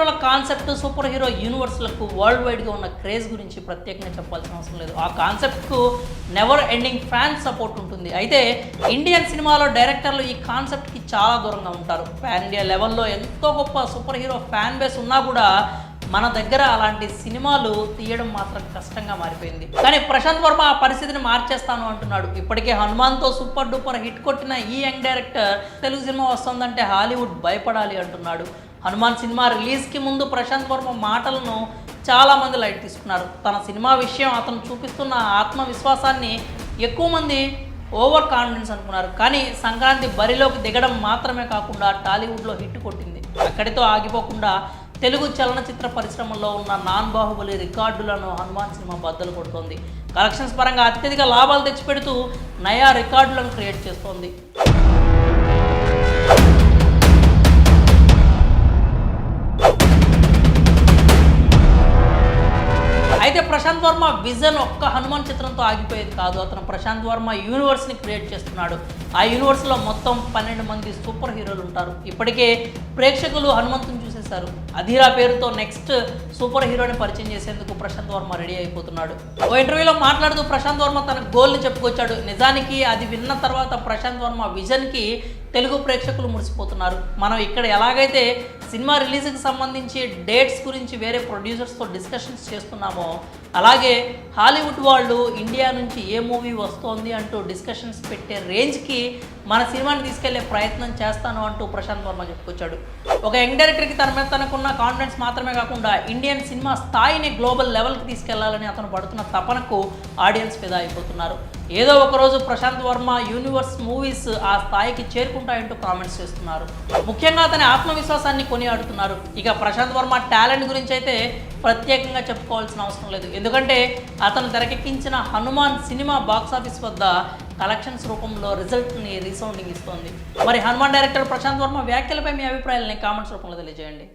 హీరోల concept, super hero యూనివర్స్లకు world వైడ్గా ఉన్న క్రేజ్ గురించి ప్రత్యేకంగా చెప్పాల్సిన అవసరం లేదు. ఆ కాన్సెప్ట్కు నెవర్ ఎండింగ్ ఫ్యాన్ సపోర్ట్ ఉంటుంది. అయితే ఇండియన్ సినిమాలో డైరెక్టర్లు ఈ కాన్సెప్ట్కి చాలా దూరంగా ఉంటారు. పాన్ ఇండియా లెవెల్లో ఎంతో గొప్ప సూపర్ హీరో ఫ్యాన్ బేస్ ఉన్నా కూడా మన దగ్గర అలాంటి సినిమాలు తీయడం మాత్రం కష్టంగా మారిపోయింది. కానీ ప్రశాంత్ వర్మ ఆ పరిస్థితిని మార్చేస్తాను అంటున్నాడు. ఇప్పటికే హనుమాన్తో సూపర్ డూపర్ హిట్ కొట్టిన ఈ యంగ్ డైరెక్టర్ తెలుగు సినిమా వస్తుందంటే హాలీవుడ్ భయపడాలి అంటున్నాడు. హనుమాన్ సినిమా రిలీజ్కి ముందు ప్రశాంత్ వర్మ మాటలను చాలామంది లైట్ తీసుకున్నారు. తన సినిమా విషయం అతను చూపిస్తున్న ఆత్మవిశ్వాసాన్ని ఎక్కువ మంది ఓవర్ కాన్ఫిడెన్స్ అనుకున్నారు. కానీ సంక్రాంతి బరిలోకి దిగడం మాత్రమే కాకుండా టాలీవుడ్లో హిట్ కొట్టింది. అక్కడితో ఆగిపోకుండా తెలుగు చలనచిత్ర పరిశ్రమలో ఉన్న నాన్ బాహుబలి రికార్డులను హనుమాన్ సినిమా బద్దలు కొడుతోంది. కలెక్షన్స్ పరంగా అత్యధిక లాభాలు తెచ్చిపెడుతూ నయా రికార్డులను క్రియేట్ చేస్తోంది. అయితే ప్రశాంత్ వర్మ విజన్ ఒక్క హనుమాన్ చిత్రంతో ఆగిపోయేది కాదు. అతను ప్రశాంత్ వర్మ యూనివర్స్ని క్రియేట్ చేస్తున్నాడు. ఆ యూనివర్స్లో మొత్తం 12 మంది సూపర్ హీరోలు ఉంటారు. ఇప్పటికే ప్రేక్షకులు హనుమంతుని చూసేశారు. అధీరా పేరుతో నెక్స్ట్ సూపర్ హీరోని పరిచయం చేసేందుకు ప్రశాంత్ వర్మ రెడీ అయిపోతున్నాడు. ఓ ఇంటర్వ్యూలో మాట్లాడుతూ ప్రశాంత్ వర్మ తన గోల్ని చెప్పుకొచ్చాడు. నిజానికి అది విన్న తర్వాత ప్రశాంత్ వర్మ విజన్కి తెలుగు ప్రేక్షకులు మురిసిపోతున్నారు. మనం ఇక్కడ ఎలాగైతే సినిమా రిలీజ్కి సంబంధించి డేట్స్ గురించి వేరే ప్రొడ్యూసర్స్తో డిస్కషన్స్ చేస్తున్నామో అలాగే హాలీవుడ్ వాళ్ళు ఇండియా నుంచి ఏ మూవీ వస్తోంది అంటూ డిస్కషన్స్ పెట్టే రేంజ్కి మన సినిమాని తీసుకెళ్లే ప్రయత్నం చేస్తాను అంటూ ప్రశాంత్ వర్మ చెప్పుకొచ్చాడు. ఒక యంగ్ డైరెక్టర్కి తన మీద తనకున్న కాన్ఫిడెన్స్ మాత్రమే కాకుండా ఇండియన్ సినిమా స్థాయిని గ్లోబల్ లెవెల్కి తీసుకెళ్లాలని అతను పడుతున్న తపనకు ఆడియన్స్ ఫిదా అయిపోతున్నారు. ఏదో ఒకరోజు ప్రశాంత్ వర్మ యూనివర్స్ మూవీస్ ఆ స్థాయికి చేరుకుంటాయంటూ కామెంట్స్ చేస్తున్నారు. ముఖ్యంగా అతని ఆత్మవిశ్వాసాన్ని కొనియాడుతున్నారు. ఇక ప్రశాంత్ వర్మ టాలెంట్ గురించి అయితే ప్రత్యేకంగా చెప్పుకోవాల్సిన అవసరం లేదు. ఎందుకంటే అతను తెరకెక్కించిన హనుమాన్ సినిమా బాక్సాఫీస్ వద్ద కలెక్షన్స్ రూపంలో రిజల్ట్ని రీసౌండింగ్ ఇస్తోంది. మరి హనుమాన్ డైరెక్టర్ ప్రశాంత్ వర్మ వ్యాఖ్యలపై మీ అభిప్రాయాలని కామెంట్స్ రూపంలో తెలియజేయండి.